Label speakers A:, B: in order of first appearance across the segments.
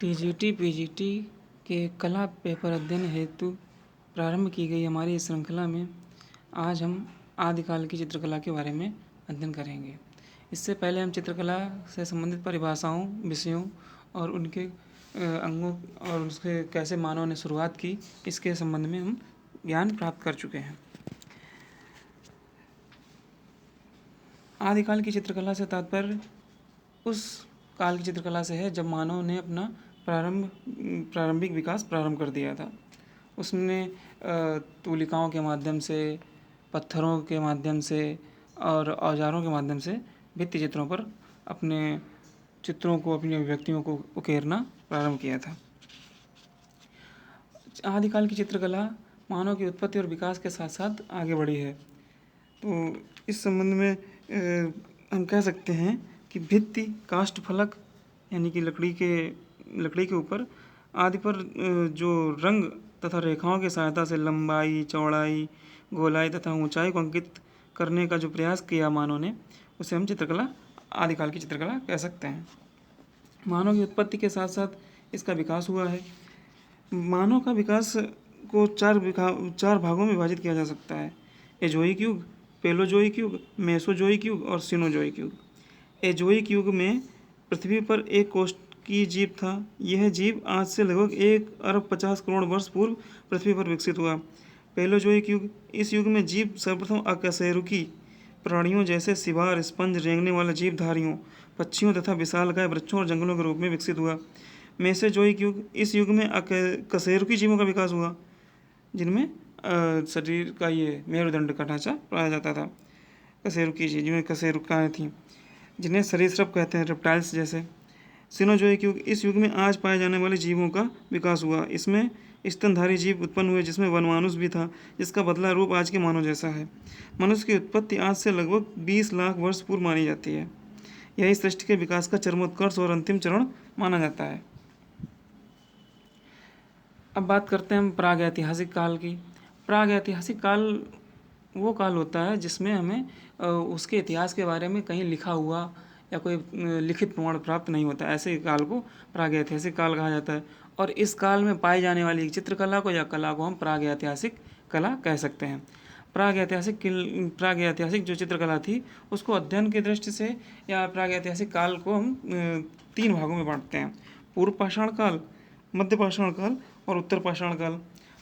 A: TGT PGT के कला paper अध्ययन हेतु प्रारंभ की गई हमारी इस श्रृंखला में आज हम आदिकाल की चित्रकला के बारे में अध्ययन करेंगे। इससे पहले हम चित्रकला से संबंधित परिभाषाओं, विषयों और उनके अंगों और उसके कैसे मानव ने शुरुआत की, इसके संबंध में हम ज्ञान प्राप्त कर चुके हैं। आदिकाल की चित्रकला से तात्पर्य उस काल की चित्रकला से है जब मानव ने अपना प्रारंभिक विकास प्रारंभ कर दिया था। उसने तूलिकाओं के माध्यम से, पत्थरों के माध्यम से और औजारों के माध्यम से भित्ति चित्रों पर अपने चित्रों को, अपनी अभिव्यक्तियों को उकेरना प्रारंभ किया था। आदिकाल की चित्रकला मानव की उत्पत्ति और विकास के साथ साथ आगे बढ़ी है। तो इस संबंध में हम कह सकते हैं कि भित्ति, काष्ठ फलक यानी कि लकड़ी के ऊपर आदि पर जो रंग तथा रेखाओं की सहायता से लंबाई, चौड़ाई, गोलाई तथा ऊंचाई को अंकित करने का जो प्रयास किया मानव ने, उसे हम चित्रकला, आदिकाल की चित्रकला कह सकते हैं। मानव की उत्पत्ति के साथ साथ इसका विकास हुआ है। मानव का विकास को चार भागों में विभाजित किया जा सकता है: एजोइक युग, पेलोजोइक युग, मेसोजोइक युग और सिनोजोइक युग। एजोइक युग में पृथ्वी पर एक कोष्ठकीय जीव था। यह जीव आज से लगभग 1,50,00,000,000 वर्ष पूर्व पृथ्वी पर विकसित हुआ। पेलोजोइक युग, इस युग में जीव सर्वप्रथम अकशेरुकी प्राणियों जैसे सिवार, स्पंज, रेंगने वाले जीवधारियों, पक्षियों तथा विशालकाय वृक्षों और जंगलों के रूप में विकसित हुआ। मेसोजोइक युग, इस युग में कशेरुकी जीवों का विकास हुआ, जिनमें शरीर का ये मेरुदंड का ढांचा पाया जाता था। कशेरुकी जीव, जिनमें कशेरुकाएँ थीं, जिन्हें सरीसृप कहते हैं, रेप्टाइल्स जैसे। सिनोजोइक युग, इस युग में आज पाए जाने वाले जीवों का विकास हुआ। इसमें स्तनधारी जीव उत्पन्न हुए, जिसमें वनमानुष भी था, जिसका बदला रूप आज के मानव जैसा है। मनुष्य की उत्पत्ति आज से लगभग 20 लाख वर्ष पूर्व मानी जाती है। यही सृष्टि के विकास का चरमोत्कर्ष और अंतिम चरण माना जाता है। अब बात करते हैं हम प्रागैतिहासिक काल की। प्रागैतिहासिक काल वो काल होता है जिसमें हमें उसके इतिहास के बारे में कहीं लिखा हुआ या कोई लिखित प्रमाण प्राप्त नहीं होता। ऐसे काल को प्रागैतिहासिक काल कहा जाता है। और इस काल में पाई जाने वाली चित्रकला को या कला को हम प्रागैतिहासिक कला कह सकते हैं। प्रागैतिहासिक जो चित्रकला थी, उसको अध्ययन की दृष्टि से या प्रागैतिहासिक काल को हम 3 भागों में बांटते हैं: पूर्व पाषाण काल, मध्य पाषाण काल और उत्तर पाषाण काल।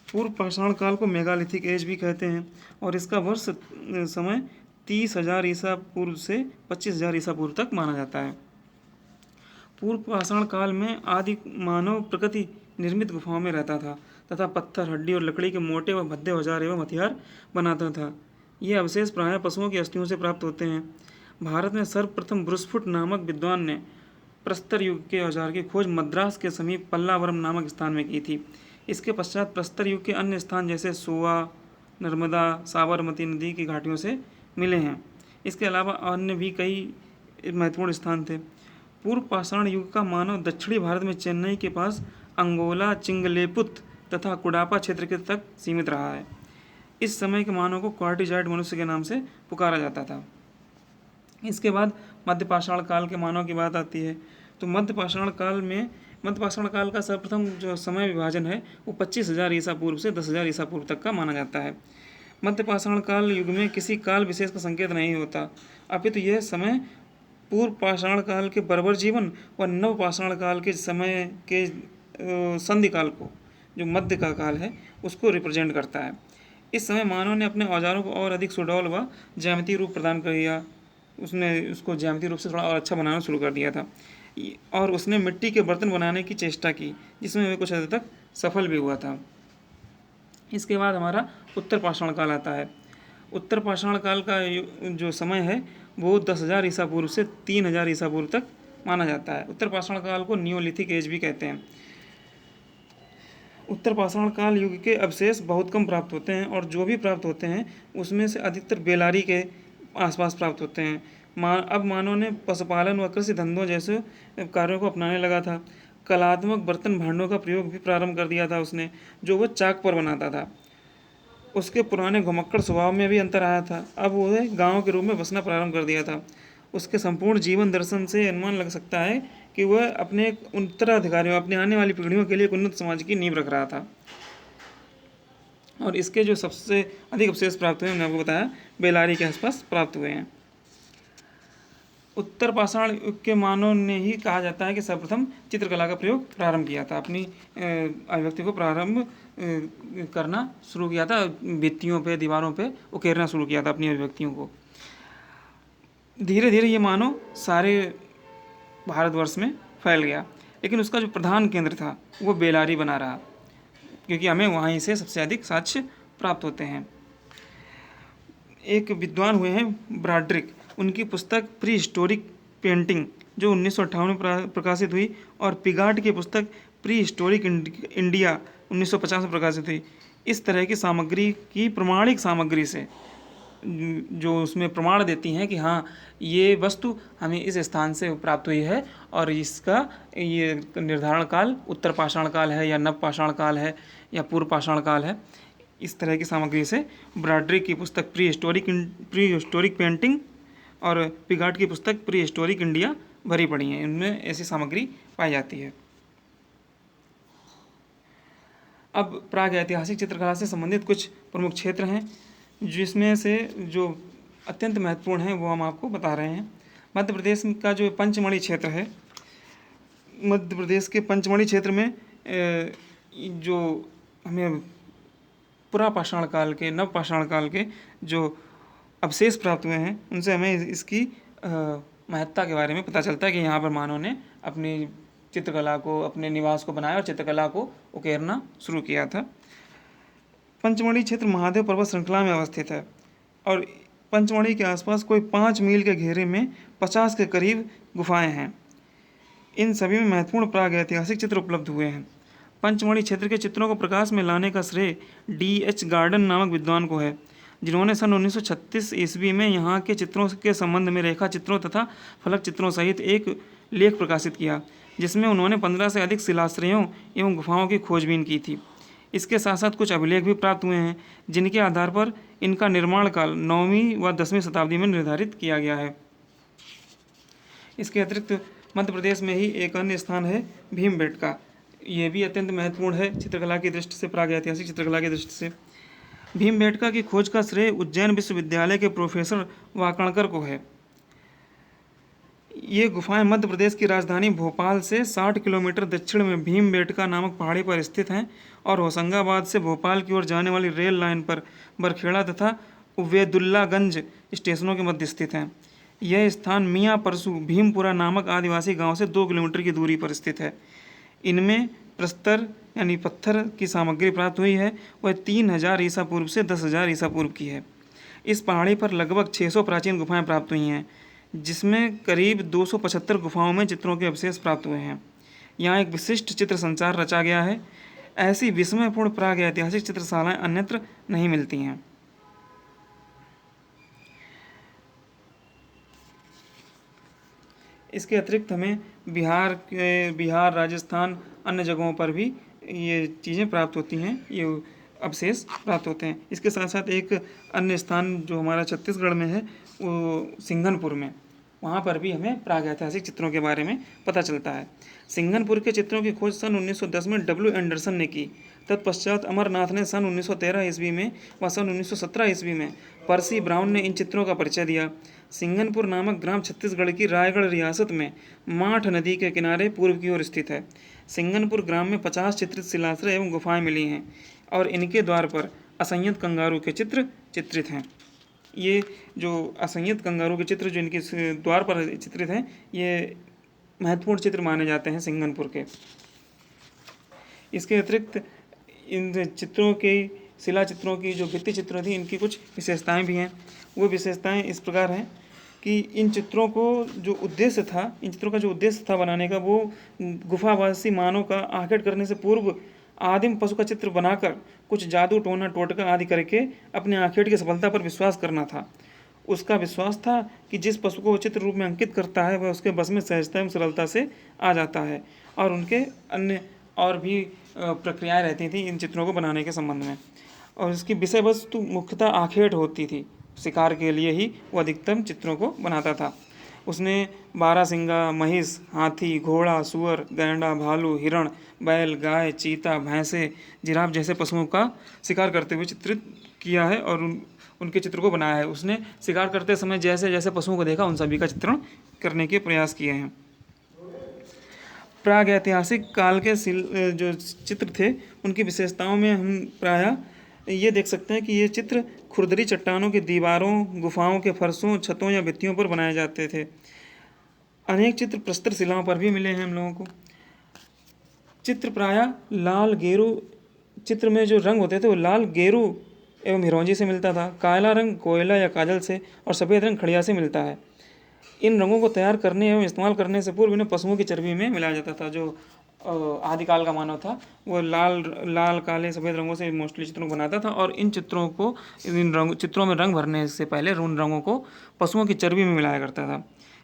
A: पूर्व पाषाण काल को मेगालिथिक एज भी कहते हैं और इसका वर्ष समय 30,000 ईसा पूर्व से 25,000 ईसा पूर्व तक माना जाता है। पूर्व पाषाण काल में आदि मानव प्रकृति निर्मित गुफाओं में रहता था तथा पत्थर, हड्डी और लकड़ी के मोटे व भद्दे औजार एवं हथियार बनाता था। ये अवशेष प्रायः पशुओं की अस्थियों से प्राप्त होते हैं। भारत में सर्वप्रथम ब्रुसफुट नामक विद्वान ने प्रस्तर युग के औजार की खोज मद्रास के समीप पल्लावरम नामक स्थान में की थी। इसके पश्चात प्रस्तर युग के अन्य स्थान जैसे सोवा, नर्मदा, साबरमती नदी की घाटियों से मिले हैं। इसके अलावा अन्य भी कई महत्वपूर्ण स्थान थे। पूर्व पाषाण युग का मानव दक्षिणी भारत में चेन्नई के पास अंगोला, चिंगलेपुत तथा कुडापा क्षेत्र के तक सीमित रहा है। इस समय के मानव को क्वार्टिजाइड मनुष्य के नाम से पुकारा जाता था। इसके बाद मध्य पाषाण काल के मानव की बात आती है। तो मध्य पाषाण काल का सर्वप्रथम जो समय विभाजन है वो 25,000 ईसा पूर्व से 10,000 ईसा पूर्व तक का माना जाता है। मध्य पाषाण काल युग में किसी काल विशेष का संकेत नहीं होता, अपितु यह समय पूर्व पाषाण काल के बर्बर जीवन व नव पाषाण काल के समय के संधि काल को, जो मध्य का काल है, उसको रिप्रेजेंट करता है। इस समय मानव ने अपने औजारों को और अधिक सुडौल व ज्यामितीय रूप प्रदान कर दिया। उसने उसको ज्यामितीय रूप से थोड़ा और अच्छा बनाना शुरू कर दिया था और उसने मिट्टी के बर्तन बनाने की चेष्टा की, जिसमें वह कुछ हद तक सफल भी हुआ था। इसके बाद हमारा उत्तर पाषाण काल आता है। उत्तर पाषाण काल का जो समय है वो 10,000 ईसा पूर्व से 3,000 ईसा पूर्व तक माना जाता है। उत्तर पाषाण काल को नियोलिथिक एज भी कहते हैं। उत्तर पाषाण काल युग के अवशेष बहुत कम प्राप्त होते हैं और जो भी प्राप्त होते हैं उसमें से अधिकतर बेलारी के आसपास प्राप्त होते हैं। अब मानव ने पशुपालन व कृषि धंधों जैसे कार्यों को अपनाने लगा था। कलात्मक बर्तन भांडों का प्रयोग भी प्रारंभ कर दिया था उसने, जो वह चाक पर बनाता था। उसके पुराने घुमक्कड़ स्वभाव में भी अंतर आया था। अब वह गांव के रूप में बसना प्रारंभ कर दिया था। उसके संपूर्ण जीवन दर्शन से अनुमान लग सकता है कि वह अपने उत्तराधिकारियों, अपने आने वाली पीढ़ियों के लिए एक उन्नत समाज की नींव रख रहा था। और इसके जो सबसे अधिक अवशेष प्राप्त हुए, मैंने आपको बताया बेलारी के आसपास प्राप्त हुए हैं। उत्तर पाषाण युग के मानव ने ही कहा जाता है कि सर्वप्रथम चित्रकला का प्रयोग प्रारंभ किया था, अपनी अभिव्यक्ति को प्रारंभ करना शुरू किया था, भित्तियों पे, दीवारों पे उकेरना शुरू किया था अपनी अभिव्यक्तियों को। धीरे धीरे ये मानव सारे भारतवर्ष में फैल गया, लेकिन उसका जो प्रधान केंद्र था वो बेलारी बना रहा, क्योंकि हमें वहीं से सबसे अधिक साक्ष्य प्राप्त होते हैं। एक विद्वान हुए हैं ब्रॉड्रिक, उनकी पुस्तक प्री हिस्टोरिक पेंटिंग जो 1958 में प्रकाशित हुई, और पिगाट की पुस्तक प्री हिस्टोरिक इंडिया 1950 में प्रकाशित हुई। इस तरह की सामग्री की प्रमाणिक सामग्री से जो उसमें प्रमाण देती हैं कि हाँ ये वस्तु हमें इस स्थान से प्राप्त हुई है और इसका ये निर्धारण काल उत्तर पाषाण काल है या नव पाषाण काल है या पूर्व पाषाण काल है, इस तरह की सामग्री से ब्रॉड्रिक की पुस्तक प्री हिस्टोरिक पेंटिंग और पिगाट की पुस्तक प्री हिस्टोरिक इंडिया भरी पड़ी हैं, इनमें ऐसी सामग्री पाई जाती है। अब प्राग ऐतिहासिक चित्रकला से संबंधित कुछ प्रमुख क्षेत्र हैं, जिसमें से जो अत्यंत महत्वपूर्ण हैं वो हम आपको बता रहे हैं। मध्य प्रदेश का जो पंचमढ़ी क्षेत्र है, मध्य प्रदेश के पंचमढ़ी क्षेत्र में जो हमें पुरापाषाण काल के, नव पाषाण काल के जो अवशेष प्राप्त हुए हैं, उनसे हमें इसकी महत्ता के बारे में पता चलता है कि यहाँ पर मानव ने अपनी चित्रकला को, अपने निवास को बनाया और चित्रकला को उकेरना शुरू किया था। पंचमढ़ी क्षेत्र महादेव पर्वत श्रृंखला में अवस्थित है और पंचमढ़ी के आसपास कोई 5 मील के घेरे में 50 के करीब गुफाएं हैं। इन सभी में महत्वपूर्ण प्राग ऐतिहासिक चित्र उपलब्ध हुए हैं। पंचमढ़ी क्षेत्र के चित्रों को प्रकाश में लाने का श्रेय D.H. गार्डन नामक विद्वान को है, जिन्होंने सन 1936 ईस्वी में यहाँ के चित्रों के संबंध में रेखा चित्रों तथा फलक चित्रों सहित एक लेख प्रकाशित किया, जिसमें उन्होंने 15 से अधिक शिलाश्रयों एवं गुफाओं की खोजबीन की थी। इसके साथ साथ कुछ अभिलेख भी प्राप्त हुए हैं, जिनके आधार पर इनका निर्माण काल 9वीं व 10वीं शताब्दी में निर्धारित किया गया है। इसके अतिरिक्त मध्य प्रदेश में ही एक अन्य स्थान है भीमबेटका। ये भी अत्यंत महत्वपूर्ण है चित्रकला की दृष्टि से, प्राग ऐतिहासिक चित्रकला की दृष्टि से। भीमबेटका की खोज का श्रेय उज्जैन विश्वविद्यालय के प्रोफेसर वाकणकर को है। ये गुफाएं मध्य प्रदेश की राजधानी भोपाल से 60 किलोमीटर दक्षिण में भीमबेटका नामक पहाड़ी पर स्थित हैं और होशंगाबाद से भोपाल की ओर जाने वाली रेल लाइन पर बरखेड़ा तथा उवैदुल्लागंज स्टेशनों के मध्य स्थित हैं। यह स्थान मियाँ परसू भीमपुरा नामक आदिवासी गांव से 2 किलोमीटर की दूरी पर स्थित है। इनमें प्रस्तर यानी पत्थर की सामग्री प्राप्त हुई है, वह 3000 ईसा पूर्व से 10,000 ईसा पूर्व की है। इस पहाड़ी पर लगभग 600 प्राचीन गुफाएं प्राप्त हुई हैं, जिसमें करीब 275 गुफाओं में चित्रों के अवशेष प्राप्त हुए हैं। यहाँ एक विशिष्ट चित्र संचार रचा गया है। ऐसी विस्मयपूर्ण प्राग ऐतिहासिक चित्रशालाएं अन्यत्र नहीं मिलती हैं। इसके अतिरिक्त हमें बिहार, राजस्थान, अन्य जगहों पर भी ये चीज़ें प्राप्त होती हैं, ये अवशेष प्राप्त होते हैं। इसके साथ साथ एक अन्य स्थान जो हमारा छत्तीसगढ़ में है वो सिंघनपुर में, वहाँ पर भी हमें प्राग ऐतिहासिक चित्रों के बारे में पता चलता है। सिंघनपुर के चित्रों की खोज सन 1910 में W. एंडरसन ने की। तत्पश्चात अमरनाथ ने सन 1913 ईस्वी में व सन 1917 ईस्वी में पर्सी ब्राउन ने इन चित्रों का परिचय दिया। सिंघनपुर नामक ग्राम छत्तीसगढ़ की रायगढ़ रियासत में माठ नदी के किनारे पूर्व की ओर स्थित है। सिंघनपुर ग्राम में 50 चित्रित शिलाश्रय एवं गुफाएं मिली हैं और इनके द्वार पर असंयत कंगारू के चित्र चित्रित हैं। ये जो असंयत कंगारू के चित्र जो इनके द्वार पर चित्रित हैं, ये महत्वपूर्ण चित्र माने जाते हैं सिंघनपुर के। इसके अतिरिक्त इन चित्रों के, शिला चित्रों की जो भित्ति चित्रों थी, इनकी कुछ विशेषताएं भी हैं। वो विशेषताएं इस प्रकार हैं कि इन चित्रों का जो उद्देश्य था बनाने का, वो गुफावासी मानव का आखेट करने से पूर्व आदिम पशु का चित्र बनाकर कुछ जादू, टोना, टोटका आदि करके अपने आखेट की सफलता पर विश्वास करना था। उसका विश्वास था कि जिस पशु को वो चित्र रूप में अंकित करता है वह उसके बस में सहजता एवं सरलता से आ जाता है, और उनके अन्य और भी प्रक्रियाएं रहती थी इन चित्रों को बनाने के संबंध में। और इसकी विषय वस्तु मुख्यतः आखेट होती थी। शिकार के लिए ही वो अधिकतम चित्रों को बनाता था। उसने बारहसिंगा, महिष, हाथी, घोड़ा, सुअर, गैंडा, भालू, हिरण, बैल, गाय, चीता, भैंसे, जिराफ जैसे पशुओं का शिकार करते हुए चित्रित किया है और उनके चित्र को बनाया है। उसने शिकार करते समय जैसे जैसे पशुओं को देखा उन सभी का चित्रण करने के प्रयास किए हैं। प्रागैतिहासिक काल के जो चित्र थे उनकी विशेषताओं में हम प्रायः ये देख सकते हैं कि ये चित्र खुरदरी चट्टानों की दीवारों, गुफाओं के फर्शों, छतों या भित्तियों पर बनाए जाते थे। अनेक चित्र प्रस्तर शिलाओं पर भी मिले हैं हम लोगों को। चित्र प्रायः लाल गेरू, चित्र में जो रंग होते थे वो लाल गेरू एवं हिरोंजी से मिलता था। काला रंग कोयला या काजल से और सफ़ेद रंग खड़िया से मिलता है। इन रंगों को तैयार करने एवं इस्तेमाल करने से पूर्व इन्हें पशुओं की चर्बी में मिलाया जाता था। जो आदिकाल का मानव था वो लाल काले सफ़ेद रंगों से मोस्टली चित्रों को बनाता था और इन चित्रों को चित्रों में रंग भरने से पहले उन रंगों को पशुओं की चर्बी में मिलाया करता था।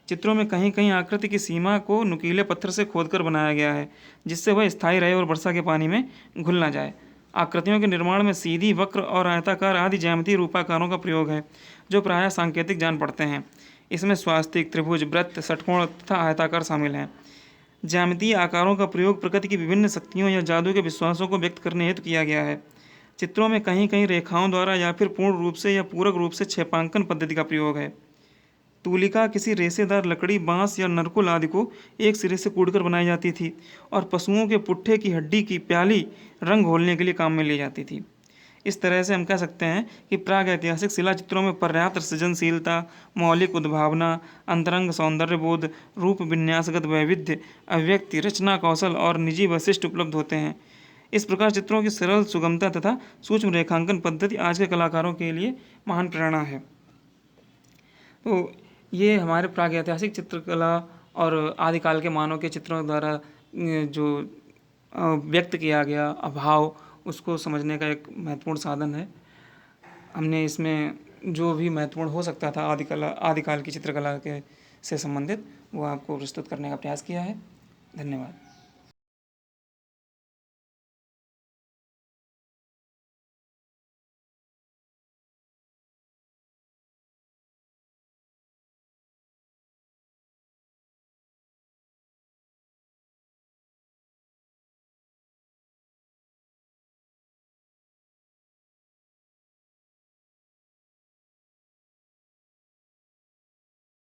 A: चित्रों में कहीं कहीं आकृति की सीमा को नुकीले पत्थर से खोदकर बनाया गया है जिससे वह स्थायी रहे और वर्षा के पानी में घुल ना जाए। आकृतियों के निर्माण में सीधी, वक्र और आयताकार आदि ज्यामितीय रूपाकारों का प्रयोग है जो प्रायः सांकेतिक जान पड़ते हैं। इसमें स्वास्तिक, त्रिभुज, वृत्त, षटकोण तथा आयताकार शामिल हैं। ज्यामितीय आकारों का प्रयोग प्रकृति की विभिन्न शक्तियों या जादू के विश्वासों को व्यक्त करने हेतु किया गया है। चित्रों में कहीं कहीं रेखाओं द्वारा या फिर पूर्ण रूप से या पूरक रूप से क्षेपांकन पद्धति का प्रयोग है। तूलिका किसी रेशेदार लकड़ी, बांस या नरकुल आदि को एक सिरे से कूटकर बनाई जाती थी और पशुओं के पुट्ठे की हड्डी की प्याली रंग घोलने के लिए काम में ली जाती थी। इस तरह से हम कह सकते हैं कि प्रागैतिहासिक शिला चित्रों में पर्याप्त सृजनशीलता, मौलिक उद्भावना, अंतरंग सौंदर्यबोध, रूप विन्यासगत वैविध्य, अभिव्यक्ति, रचना कौशल और निजी वैशिष्ट उपलब्ध होते हैं। इस प्रकार चित्रों की सरल, सुगमता तथा सूक्ष्म रेखांकन पद्धति आज के कलाकारों के लिए महान प्रेरणा है। तो ये हमारे प्रागैतिहासिक चित्रकला और आदिकाल के मानव के चित्रों द्वारा जो व्यक्त किया गया अभाव उसको समझने का एक महत्वपूर्ण साधन है। हमने इसमें जो भी महत्वपूर्ण हो सकता था आदिकाल की चित्रकला के से संबंधित वो आपको प्रस्तुत करने का प्रयास किया है। धन्यवाद।